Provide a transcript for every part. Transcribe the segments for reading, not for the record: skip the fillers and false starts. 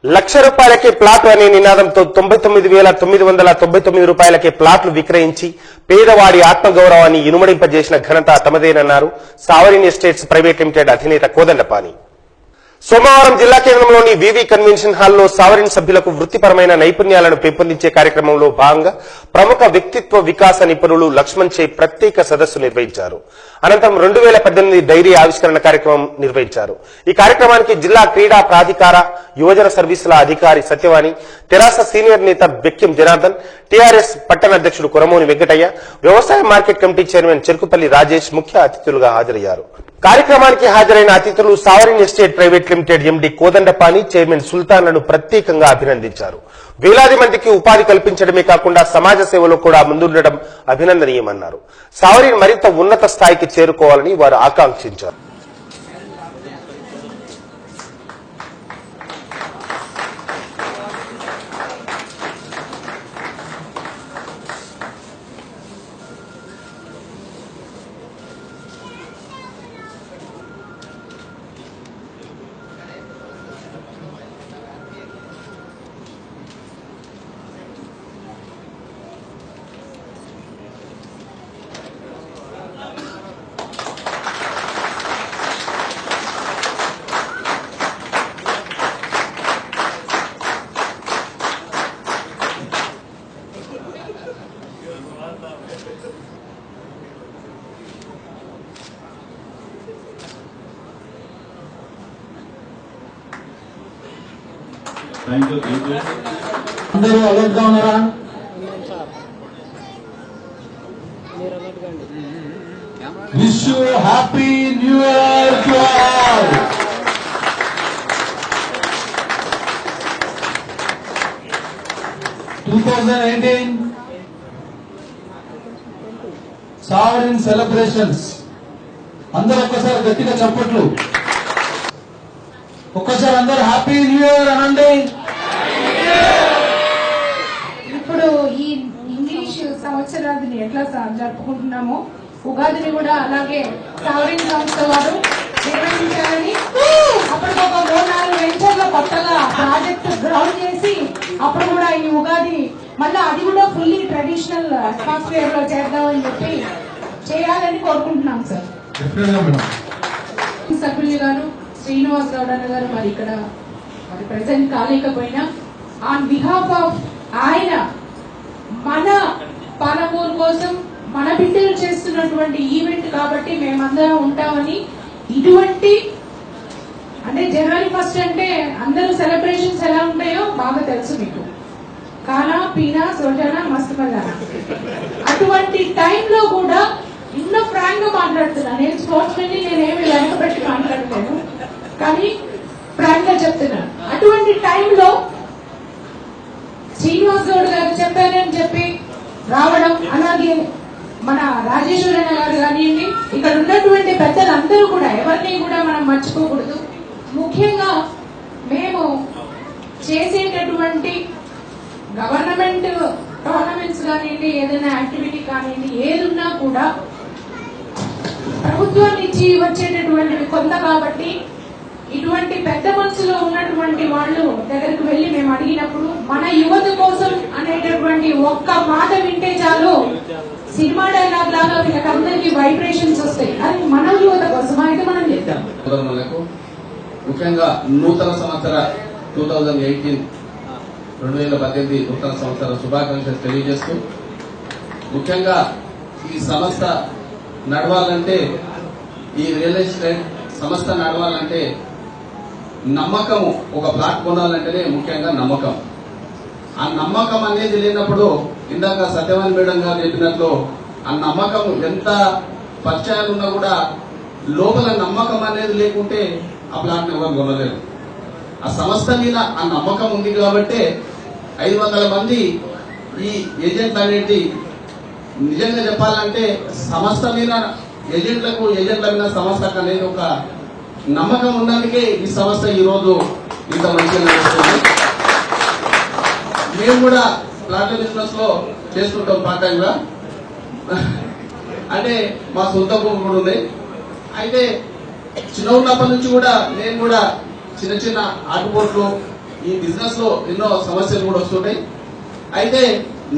₹1,00,000 plot అనే నినాదంతో 99,999 రూపాయలకే ప్లాట్లు విక్రయించి పేదవాడి ఆత్మగౌరవాన్ని ఇనుమడింపజేసిన ఘనత తమదేనన్నారు సావరిన్ ఎస్టేట్స్ ప్రైవేట్ లిమిటెడ్ అధినేత కోదండపాని. సోమవారం జిల్లా కేంద్రంలోని వివి కన్వెన్షన్ హాల్లో సావరిన్ సభ్యులకు వృత్తిపరమైన నైపుణ్యాలను పెంపొందించే కార్యక్రమంలో భాగంగా ప్రముఖ వ్యక్తిత్వ వికాస నిపుణులు లక్ష్మణ్ చే ప్రత్యేక సదస్సు నిర్వహించారు. అనంతరం 2018 డైరీ ఆవిష్కరణ కార్యక్రమం నిర్వహించారు. ఈ కార్యక్రమానికి జిల్లా క్రీడా ప్రాధికార యువజన సర్వీసుల అధికారి సత్యవాణి, తెరాస సీనియర్ నేత బెక్కిం జనార్దన్, టీఆర్ఎస్ పట్టణ అధ్యక్షుడు కొరమోని వెంకటయ్య, వ్యవసాయ market committee chairman Cherukupalli Rajesh ముఖ్య అతిథులుగా హాజరయ్యారు. కార్యక్రమానికి హాజరైన అతిథులు sovereign estate private limited MD Kodandapani, chairman సుల్తాన్లను ప్రత్యేకంగా అభినందించారు. వేలాది మందికి ఉపాధి కల్పించడమే కాకుండా సమాజ సేవలో కూడా ముందుండడం అభినందనీయమన్నారు. సావరిన్ మరింత ఉన్నత స్థాయికి చేరుకోవాలని వారు ఆకాంక్షించారు. అందరూ అలర్ట్గా ఉన్నారా? Wish you happy new year to all. Sovereign celebrations. అందరూ ఒక్కసారి గట్టిగా చప్పట్లు. ఒక్కసారి అందరూ హ్యాపీ న్యూ ఇయర్ అనండి. ఇప్పుడు ఈ ఇంగ్లీష్ సంవత్సరాన్ని ఎట్లా జరుపుకుంటున్నామో ఉగాదిని కూడా అలాగే సావరిన్ సంస్థ వారు నిర్వహించాలని అప్పటికొక 3-4 వెంచర్లో కొత్తగా ప్రాజెక్ట్ గ్రౌండ్ చేసి అప్పుడు కూడా ఈ ఉగాది మళ్ళీ అది కూడా ఫుల్లీ ట్రెడిషనల్ అట్మాస్ఫియర్ లో చేద్దామని చెప్పి చేయాలని కోరుకుంటున్నాం సార్. సభ్యులు గారు శ్రీనివాస్ గౌడ్ అన్న గారు మరి ఇక్కడ మరి ప్రెసెంట్ కాలేకపోయినా ఆన్ బిహాఫ్ ఆఫ్ ఆయన మన పాలమూరు కోసం మన బిడ్డలు చేస్తున్నటువంటి ఈవెంట్ కాబట్టి మేమందరం ఉంటామని ఇటువంటి అంటే జనవరి 1 అంటే అందరూ సెలబ్రేషన్స్ ఎలా ఉంటాయో బాగా తెలుసు మీకు. కానా పీనా సోజానా మస్తు మజానా. అటువంటి టైంలో కూడా ఇన్నో ఫ్రాంక్ గా మాట్లాడుతున్నా. నేను స్పోర్ట్స్ మెన్, నేనేమి వెనకబెట్టి మాట్లాడలేను, కానీ ఫ్రాంక్ గా చెప్తున్నాను. అటువంటి టైంలో శ్రీనివాస్ గౌడ్ గారు చెప్పారని చెప్పి రావడం, అలాగే మన రాజేశ్వరన్న గారు కానివ్వండి, ఇక్కడ ఉన్నటువంటి పెద్దలందరూ కూడా ఎవరిని కూడా మనం మర్చిపోకూడదు. ముఖ్యంగా మేము చేసేటటువంటి గవర్నమెంట్ టోర్నమెంట్స్ కానివ్వండి, ఏదైనా యాక్టివిటీ కానివ్వండి, ఏదున్నా కూడా ప్రభుత్వం నుంచి వచ్చేటటువంటివి కొంత కాబట్టి ఇటువంటి పెద్ద మనసులో ఉన్నటువంటి వాళ్ళు దగ్గరికి వెళ్లి మేము అడిగినప్పుడు మన యువత కోసం అనేటటువంటి ఒక్క మాట వింటే చాలు సినిమా డైలాగ్ లాగా వీళ్ళకందరికీ వైబ్రేషన్స్ వస్తాయి. అది మన యువత కోసం అయితే మనం చేద్దాం. ముఖ్యంగా నూతన సంవత్సర 2018 నూతన సంవత్సర శుభాకాంక్షలు తెలియజేస్తూ, ముఖ్యంగా ఈ సంస్థ నడవాలంటే, ఈ రియల్ ఎస్టేట్ సంస్థ నడవాలంటే నమ్మకము. ఒక ప్లాట్ కొనాలంటేనే ముఖ్యంగా నమ్మకం. ఆ నమ్మకం అనేది లేనప్పుడు, ఇందాక సత్యవాణి మేడం గారు చెప్పినట్లు, ఆ నమ్మకం ఎంత పరిచయాలు ఉన్నా కూడా లోపల నమ్మకం అనేది లేకుంటే ఆ ప్లాట్ ఎవరు కొనలేరు. ఆ సంస్థ మీద ఆ నమ్మకం ఉంది కాబట్టి 500 మంది ఈ ఏజెంట్లు అనేది, నిజంగా చెప్పాలంటే సంస్థ మీద ఏజెంట్ల మీద సంస్థకు అనేది ఒక నమ్మకం ఉన్నందుకే ఈ సంస్థ ఈ రోజు ఇంత మంచిగా నడుస్తుంది. మేము కూడా ప్లాట్ల బిజినెస్ లో చేస్తుంటాం పార్ట్ టైం గా. అంటే మా సొంత భూమి కూడా ఉంది. అయితే చిన్న ఉన్నప్పటి నుంచి కూడా నేను కూడా చిన్న చిన్న ఆటుపోట్లు ఈ బిజినెస్ లో ఎన్నో సమస్యలు కూడా వస్తుంటాయి. అయితే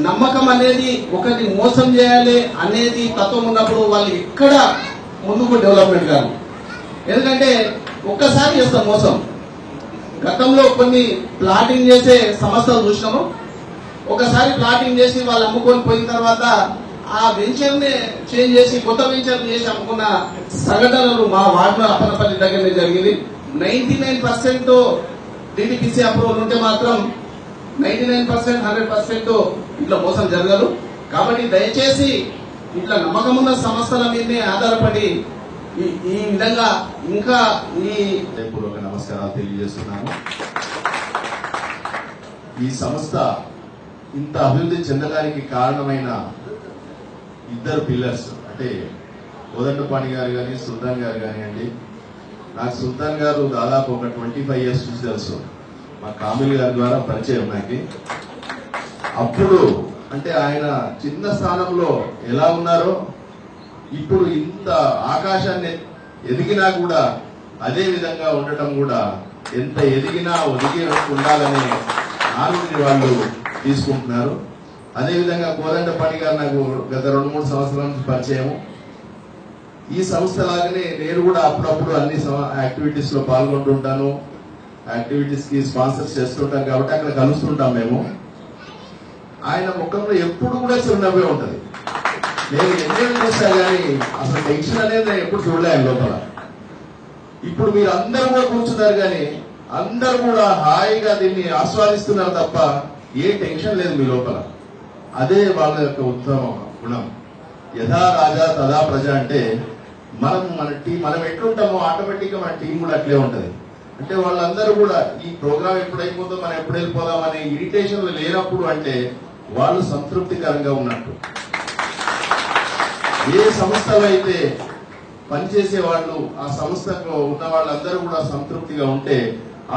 నమ్మకం అనేది ఒకరిని మోసం చేయాలి అనేది తత్వం ఉన్నప్పుడు వాళ్ళు ఎక్కడ ముందుకు డెవలప్మెంట్ కాదు. ఎందుకంటే ఒక్కసారి చేస్తాం మోసం. గతంలో కొన్ని ప్లాటింగ్ చేసే సంస్థలు చూసినాము. ఒకసారి ప్లాటింగ్ చేసి వాళ్ళు అమ్ముకొని పోయిన తర్వాత ఆ వెంచర్ ని చేంజ్ చేసి కొత్త వెంచర్ చేసి అమ్ముకున్న సంఘటనలు మా వార్డులో అప్పనపల్లి దగ్గరనే జరిగింది. 99% డిటిపిసి అప్రూవల్ ఉంటే మాత్రం 99% 100% ఇట్లా మోసం జరగదు. కాబట్టి దయచేసి ఇట్లా నమ్మకం ఉన్న సంస్థల మీదనే ఆధారపడి ఈ విధంగా ఇంకా ఈ పూర్వక నమస్కారాలు తెలియజేస్తున్నాను. ఈ సంస్థ ఇంత అభివృద్ధి చెందడానికి కారణమైన ఇద్దరు పిల్లర్స్ అంటే కోదండపాణి గారు కానీ సుల్తాన్ గారు కానివ్వండి. నాకు సుల్తాన్ గారు దాదాపు ఒక 25 years నుంచి తెలుసు. మా కామిల్ గారి ద్వారా పరిచయం నాకు. అప్పుడు అంటే ఆయన చిన్న స్థానంలో ఎలా ఉన్నారో ఇప్పుడు ఇంత ఆకాశాన్ని ఎదిగినా కూడా అదే విధంగా ఉండటం కూడా ఎంత ఎదిగినా ఒదిగి ఉండాలనే నాలుగుని వాళ్ళు తీసుకుంటున్నారు. అదేవిధంగా కోదండపాణి గారు నాకు గత 2-3 సంవత్సరాల నుంచి పరిచయం. ఈ సంస్థ లాగానే నేను కూడా అప్పుడప్పుడు అన్ని యాక్టివిటీస్ లో పాల్గొంటుంటాను. యాక్టివిటీస్ కి స్పాన్సర్స్ చేస్తుంటాం కాబట్టి అక్కడ కలుస్తుంటాం మేము. ఆయన ముఖంలో ఎప్పుడు కూడా చిరునవ్వే ఉంటది. నేను ఎన్నేళ్ళు చూస్తా కానీ అసలు టెన్షన్ అనేది నేను ఎప్పుడు చూడలే ఆయన లోపల. ఇప్పుడు మీరు అందరూ కూడా కూర్చున్నారు కానీ అందరూ కూడా హాయిగా దీన్ని ఆస్వాదిస్తున్నారు తప్ప ఏ టెన్షన్ లేదు మీ లోపల. అదే వాళ్ళ యొక్క ఉత్తమ గుణం. యథా రాజా తదా ప్రజ అంటే మనం ఎట్లుంటామో ఆటోమేటిక్ గా మన టీం కూడా అట్లే ఉంటది. అంటే వాళ్ళందరూ కూడా ఈ ప్రోగ్రామ్ ఎప్పుడు అయిపోతుందో మనం ఎప్పుడు వెళ్ళిపోదాం అనే ఇరిటేషన్ లేనప్పుడు అంటే వాళ్ళు సంతృప్తికరంగా ఉన్నట్టు. ఏ సంస్థలో అయితే పనిచేసే వాళ్ళు ఆ సంస్థకు ఉన్న వాళ్ళందరూ కూడా సంతృప్తిగా ఉంటే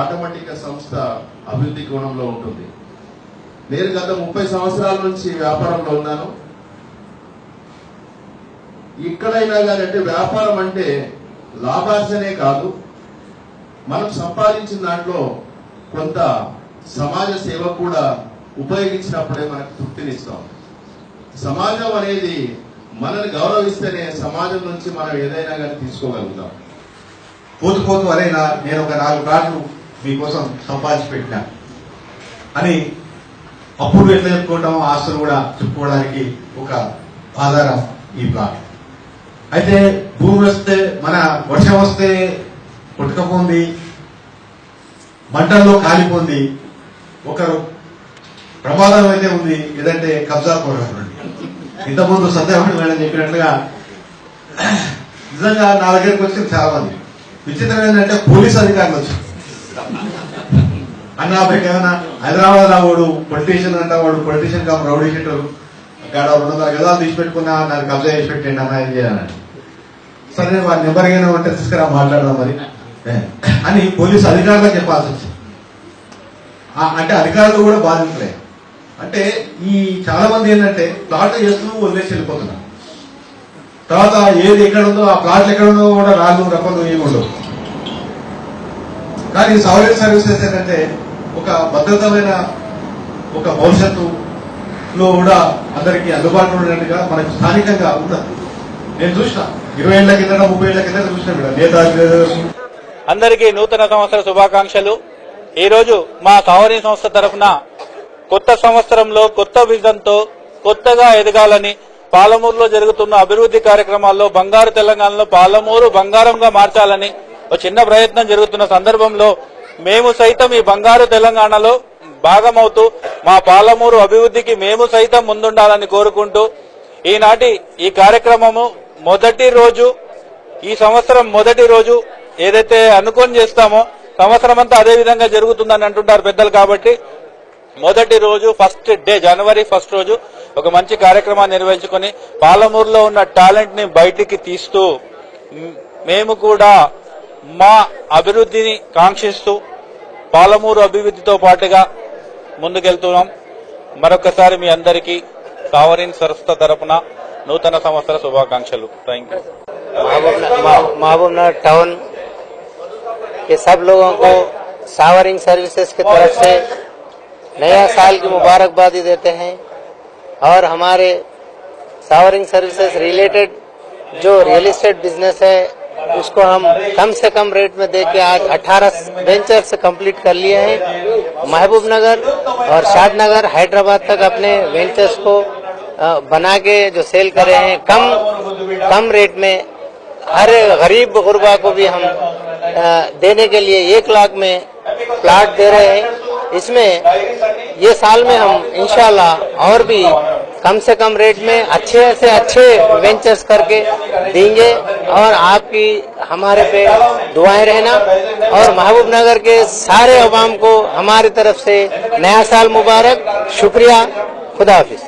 ఆటోమేటిక్ గా సంస్థ అభివృద్ధి కోణంలో ఉంటుంది. నేను గత 30 సంవత్సరాల నుంచి వ్యాపారంలో ఉన్నాను. ఎక్కడైనా కానీ అంటే వ్యాపారం అంటే లాభార్జనే కాదు, మనం సంపాదించిన దాంట్లో కొంత సమాజ సేవ కూడా ఉపయోగించినప్పుడే మనకు తృప్తినిస్తాం. సమాజం అనేది మనల్ని గౌరవిస్తేనే సమాజం నుంచి మనం ఏదైనా కానీ తీసుకోగలుగుతాం. పోతూ అరేనా నేను ఒక 4 కార్లు మీకోసం సంపాదించి పెట్టినా అని అప్పుడు ఎట్లా చెప్పుకుంటామో ఆస్తులు కూడా చెప్పుకోవడానికి ఒక ఆధారం ఈ ప్లాట్. అయితే భూమి వస్తే మన వర్షం వస్తే కొట్టుకపోంది, మంటల్లో కాలిపోంది, ఒకరు ప్రమాదం అయితే ఉంది, ఏదంటే కబ్జా కోరుతుంది. ఇంతకుముందు సత్యవాణి మేడం చెప్పినట్లుగా నిజంగా నా దగ్గరికి వచ్చింది చాలా మంది. విచిత్రం ఏంటంటే పోలీస్ అధికారులు వచ్చారు. అన్న ఏమైనా హైదరాబాద్ రావాడు పొలిటీషియన్ అంట, వాడు పొలిటీషియన్ కాదు రౌడీ షీటర్ అక్కడ 200 గదాలు తీసి పెట్టుకున్నా నాకు కబ్జా చేసి పెట్టండి అన్న ఏం చేయాలని. సరే వారి నెంబర్ అయినా ఉంటే తీసుకురా మాట్లాడదాం మరి అని పోలీసు అధికారులకు చెప్పాల్సి వచ్చింది. అంటే అధికారులు కూడా బాధితులే. అంటే ఈ చాలా మంది ఏంటంటే ప్లాట్ చేస్తూ వదిలేసి వెళ్ళిపోతున్నారు. తర్వాత ఏది ఎక్కడ ఉందో ఆ ప్లాట్లు ఎక్కడ ఉందో కూడా రాళ్ళు రప్పలు ఏమి ఉండవు. కానీ సాఫ్ట్వేర్ సర్వీసెస్ ఏంటంటే ఒక భద్రతమైన ఒక భవిష్యత్తులో కూడా అందరికీ అందుబాటులో ఉన్నట్టుగా మనకు స్థానికంగా ఉన్నది. నేను చూసిన 20 ఏళ్ల కింద 30 ఏళ్ల కింద చూసిన నేతాజీ. అందరికీ నూతన సంవత్సర శుభాకాంక్షలు. ఈ రోజు మా సావరీ సంస్థ తరఫున కొత్త సంవత్సరంలో కొత్త విజన్ తో కొత్తగా ఎదగాలని పాలమూరులో జరుగుతున్న అభివృద్ధి కార్యక్రమాల్లో బంగారు తెలంగాణలో పాలమూరు బంగారంగా మార్చాలని ఒక చిన్న ప్రయత్నం జరుగుతున్న సందర్భంలో మేము సైతం ఈ బంగారు తెలంగాణలో భాగమవుతూ మా పాలమూరు అభివృద్ధికి మేము సైతం ముందుండాలని కోరుకుంటూ ఈనాటి ఈ కార్యక్రమము మొదటి రోజు, ఈ సంవత్సరం మొదటి రోజు ఏదైతే అనుకొని చేస్తామో సంవత్సరం అంతా అదే విధంగా జరుగుతుందని అంటుంటారు పెద్దలు. కాబట్టి మొదటి రోజు ఫస్ట్ డే జనవరి 1 రోజు ఒక మంచి కార్యక్రమాన్ని నిర్వహించుకొని పాలమూరులో ఉన్న టాలెంట్ ని బయటికి తీస్తూ మేము కూడా మా అభివృద్ధిని కాంక్షిస్తూ పాలమూరు అభివృద్ధితో పాటుగా ముందుకెళ్తున్నాం. మరొకసారి మీ అందరికీ సావరీన్ సంస్థ తరపున नूतन संवत्सर शुभाकांक्षलु। Thank you. महबूबनगर टाउन के सब लोगों को सावरिंग सर्विसेज की तरफ से नया साल की मुबारकबादी देते हैं और हमारे सावरिंग सर्विसेज रिलेटेड जो रियल एस्टेट बिजनेस है उसको हम कम से कम रेट में देके आज 18 वेंचर्स कंप्लीट कर लिए हैं। महबूब नगर और शादनगर हैदराबाद तक अपने वेंचर्स को बना के जो सेल करे हैं कम रेट में हर गरीब गुरबा को भी हम देने के लिए 1 लाख में प्लाट दे रहे हैं। इसमें ये साल में हम इंशाल्लाह और भी कम से कम रेट में अच्छे से अच्छे वेंचर्स करके देंगे और आपकी हमारे पे दुआएं रहना और महबूब नगर के सारे अवाम को हमारी तरफ से नया साल मुबारक। शुक्रिया, खुदा हाफिज।